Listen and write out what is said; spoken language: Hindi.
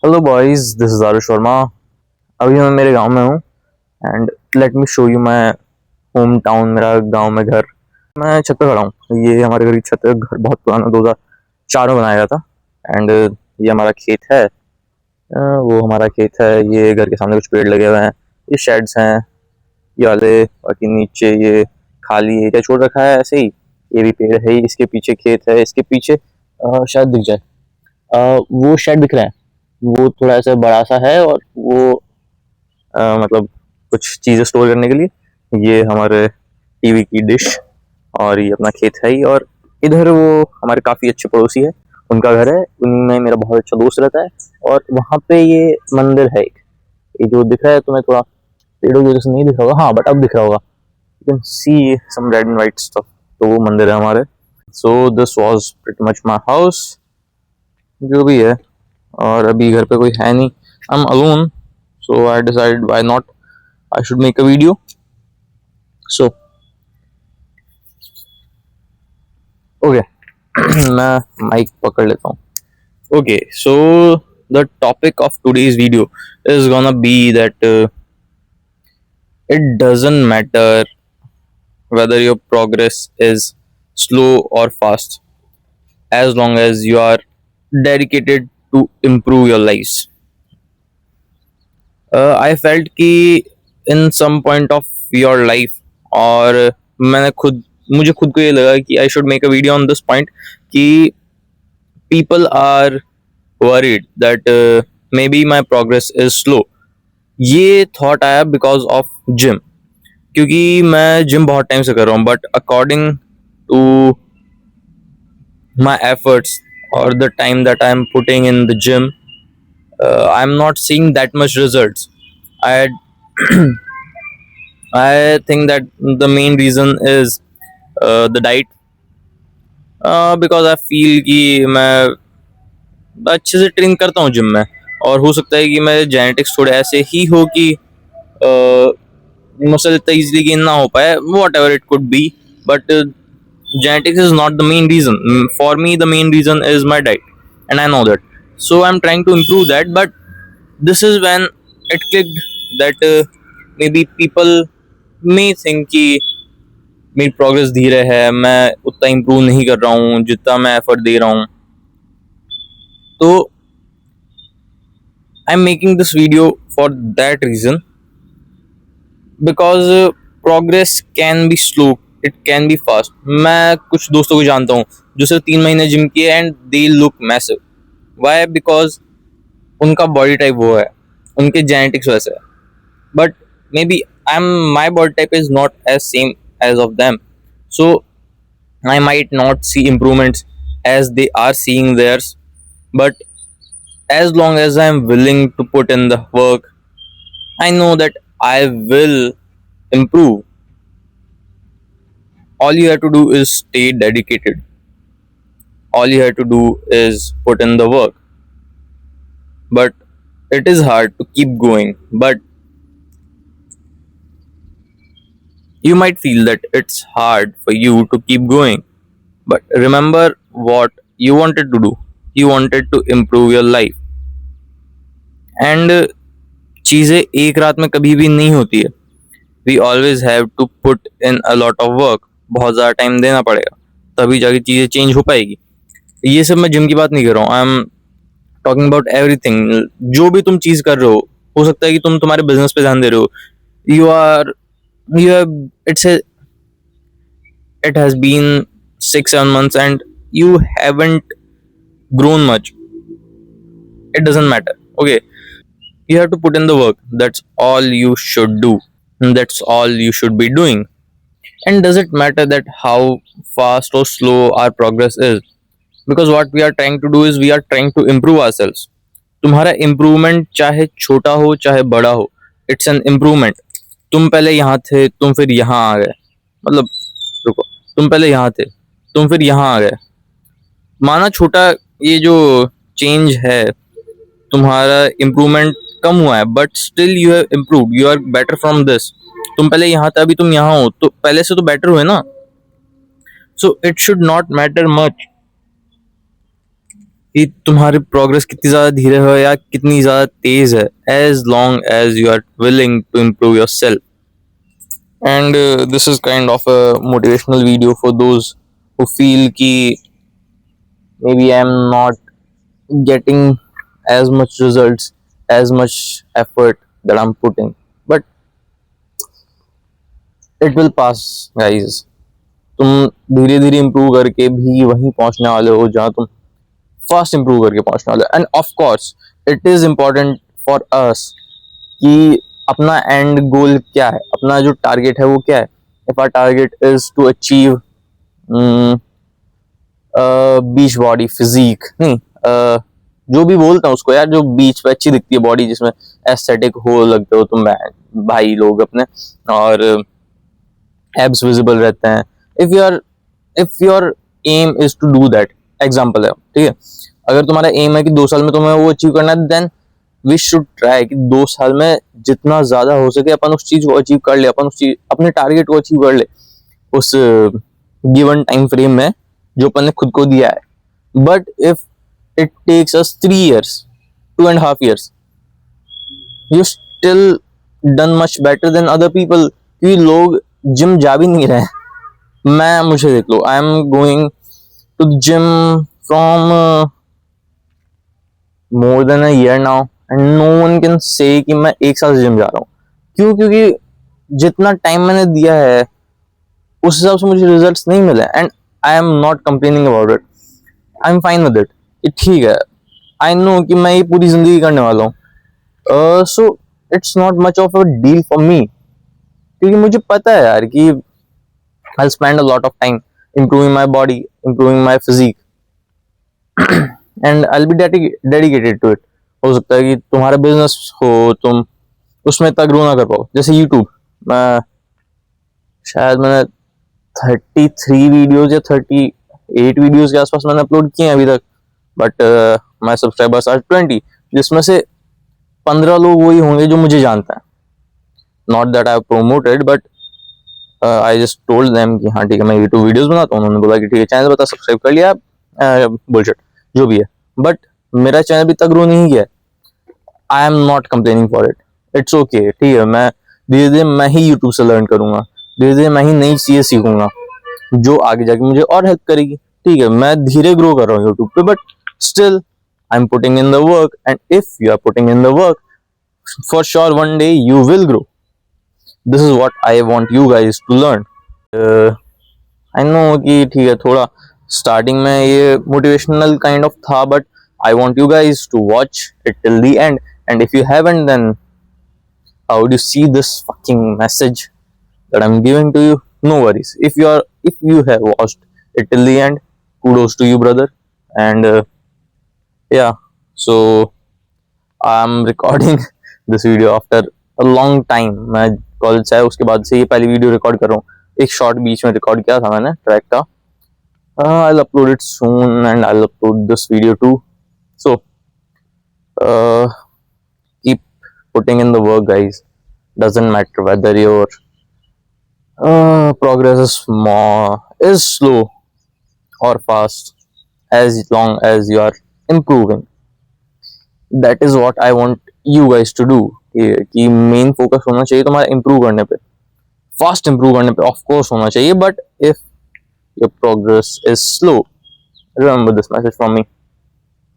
Hello boys, this is Aarush Verma. अभी मैं मेरे गांव में हूँ and let me show you my home town, मेरा गांव में घर। मैं छत पे खड़ा हूँ। ये हमारे घर की छत है। घर बहुत पुराना 2004 में बनाया गया था एंड ये हमारा खेत है। वो हमारा खेत है। ये घर के सामने कुछ पेड़ लगे हुए हैं। ये शेड्स हैं ये वाले। बाकी नीचे ये खाली एरिया छोड़ रखा है ऐसे ही। ये भी पेड़ है ही। इसके पीछे खेत है। इसके पीछे शायद दिख जाए, वो शेड दिख रहा है। वो थोड़ा सा बड़ा सा है और वो मतलब कुछ चीज़ें स्टोर करने के लिए। ये हमारे टीवी की डिश और ये अपना खेत है ही। और इधर वो हमारे काफ़ी अच्छे पड़ोसी है, उनका घर है। उन्हीं में मेरा बहुत अच्छा दोस्त रहता है। और वहाँ पे ये मंदिर है एक। ये जो दिख रहा है तुम्हें, थोड़ा पेड़ों की वजह से नहीं दिख रहा होगा, हाँ बट अब दिख रहा होगा। You can see some red and white stuff. तो वो मंदिर है हमारे। So this was pretty much my house, जो भी है। और अभी घर पे कोई है नहीं, I am alone. So I decide why not, I should make a video. So okay, मैं माइक पकड़ लेता हूँ। Okay, so the topic of today's video is gonna be that it doesn't matter whether your progress is slow or fast, as long as you are dedicated to improve your lives. I felt कि in some point of your life, और मुझे खुद को ये लगा कि I should make a video on this point कि people are worried that maybe my progress is slow. ये thought आया because of gym, क्योंकि मैं जिम बहुत टाइम से कर रहा हूँ, but according to my efforts or the time that I'm putting in the gym, I'm not seeing that much results. I I think that the main reason is the diet, because I feel कि मैं अच्छे से ट्रेन करता हूँ जिम में, और हो सकता है कि मेरे जेनेटिक्स थोड़े ऐसे ही हो कि मुझसे इतना इजीली गेन ना हो पाए, what ever it could be, but genetics is not the main reason. For me, the main reason is my diet, and I know that. So I'm trying to improve that. But this is when it clicked that maybe people may think कि मेरी प्रोग्रेस धीरे है, मैं उतना इम्प्रूव नहीं कर रहा हूँ जितना मैं एफर्ट दे रहा हूँ। तो I am making this video for that reason, because progress can be slow, it can be fast. मैं कुछ दोस्तों को जानता हूँ जो सिर्फ 3 महीने जिम किए and they look massive. Why? Because उनका बॉडी टाइप वो है, उनके जेनेटिक्स वैसे है। But maybe I am my body type is not as same as of them, so I might not see improvements as they are seeing theirs. But as long as I am willing to put in the work, I know that I will improve. All you have to do is stay dedicated. All you have to do is put in the work. But it is hard to keep going. But you might feel that it's hard for you to keep going. But remember what you wanted to do. You wanted to improve your life. And चीज़ें एक रात में कभी भी नहीं होती है. We always have to put in a lot of work. बहुत ज़्यादा टाइम देना पड़ेगा, तभी जाके चीज़ें चेंज हो पाएगी। ये सब मैं जिम की बात नहीं कर रहा हूँ, I am talking about everything. जो भी तुम चीज़ कर रहे हो सकता है कि तुम तुम्हारे बिजनेस पे ध्यान दे रहे हो, it's it has been 6-7 months and you haven't grown much. It doesn't matter, okay? You have to put in the work. That's all you should do. That's all you should be doing. And does it matter that how fast or slow our progress is? Because what we are trying to do is we are trying to improve ourselves. तुम्हारा इम्प्रूवमेंट चाहे छोटा हो चाहे बड़ा हो, इट्स एन इम्प्रूवमेंट। तुम पहले यहाँ थे, तुम फिर यहाँ आ गए, मतलब रुको, तुम पहले यहाँ थे, तुम फिर यहाँ आ गए। माना छोटा ये जो चेंज है, तुम्हारा इम्प्रूवमेंट कम हुआ है, but still you have improved, you are better from this. तुम पहले यहाँ था, अभी तुम यहाँ हो, तो पहले से तो बेटर हुए ना। So it should not matter much कि तुम्हारी प्रोग्रेस कितनी ज़्यादा धीरे है या कितनी ज़्यादा तेज़ है, as long as you are willing to improve yourself. And this is kind of a motivational video for those who feel कि maybe I'm not getting as much results, as much effort that I'm putting, but it will pass, guys. तुम धीरे धीरे इम्प्रूव करके भी वहीं पहुंचने वाले हो जहां तुम फास्ट इम्प्रूव करके पहुंचने वाले हो. End of course it is important for us कि अपना एंड गोल क्या है, अपना जो टारगेट है वो क्या है. If our target is to achieve beach body physique, नहीं जो भी बोलता हूँ उसको यार, जो बीच पे अच्छी दिखती है बॉडी, जिसमें एस्थेटिक हो लगते हो तुम भाई लोग अपने, और एब्स विजिबल रहते हैं. If your aim is to do that, example है, ठीक है, अगर तुम्हारा एम है कि 2 साल में तुम्हें वो अचीव करना है, देन वी शुड ट्राई कि 2 साल में जितना ज्यादा हो सके अपन उस चीज को अचीव कर ले, अपन उस चीज अपने टारगेट को अचीव कर ले उस गिवन टाइम फ्रेम में जो अपन ने खुद को दिया है. But if it takes us 3 years, 2.5 years, you still done much better than other people, क्योंकि लोग जिम जा भी नहीं रहे. मुझे देख लो, I am going to gym from more than a year now, and no one can say कि मैं 1 साल से जिम जा रहा हूँ. क्यों? क्योंकि जितना टाइम मैंने दिया है उस हिसाब से मुझे रिजल्ट्स नहीं मिले. And I am not complaining about it, I am fine with it. ठीक है, आई नो कि मैं ये पूरी जिंदगी करने वाला हूँ, so it's not much of a deal for me, क्योंकि मुझे पता है यार कि I spend a lot of time improving my body, improving my physique, and I will be dedicated to it. हो सकता है कि तुम्हारा बिजनेस हो, तुम उसमें इतना ग्रो ना कर पाओ. जैसे यूट्यूब, मैं शायद मैंने 33 वीडियोज या 38 वीडियोज के आसपास मैंने अपलोड किए हैं अभी तक, बट माई सब्सक्राइबर्स आर 20, जिसमें से 15 लोग वही होंगे जो मुझे जानते हैं. Not that I have promoted, but I just told them कि हाँ ठीक है मैं यूट्यूब वीडियोस बनाता हूँ. उन्होंने बोला कि ठीक है चैनल बता, सब्सक्राइब कर लिया, बुलशिट जो भी है. बट मेरा चैनल भी तक ग्रो नहीं किया. I am not complaining for it, it's okay. ठीक है, मैं धीरे धीरे मैं ही यूट्यूब से लर्न करूंगा, धीरे धीरे मैं ही नई चीजें सीखूंगा जो आगे जाके मुझे और हेल्प करेगी. ठीक है, मैं धीरे ग्रो कर रहा हूँ यूट्यूब पे, but still I am putting in the work, and if you are putting in the work, for sure one day you will grow. This is what I want you guys to learn. I know कि ठीक है थोड़ा स्टार्टिंग में ये मोटिवेशनल काइंड ऑफ था, but I want you guys to watch it till the end, and if you haven't, then how would you see this fucking message that I'm giving to you? No worries. If you have watched it till the end, kudos to you, brother. And yeah, so I'm recording this video after a long time. मैं कॉलेज से आया उसके बाद से ये पहली वीडियो रिकॉर्ड कर रहा हूँ. एक शॉर्ट बीच में रिकॉर्ड किया था मैंने ट्रैक का. I'll upload it soon, and I'll upload this video too. So keep putting in the work, guys. Doesn't matter whether your progress is slow or fast, as long as you are improving. That is what I want you guys to do. कि मेन फोकस होना चाहिए तुम्हारा इम्प्रूव करने पे, फास्ट इम्प्रूव करने पे ऑफ कोर्स होना चाहिए. But if your progress is slow, remember this message from me.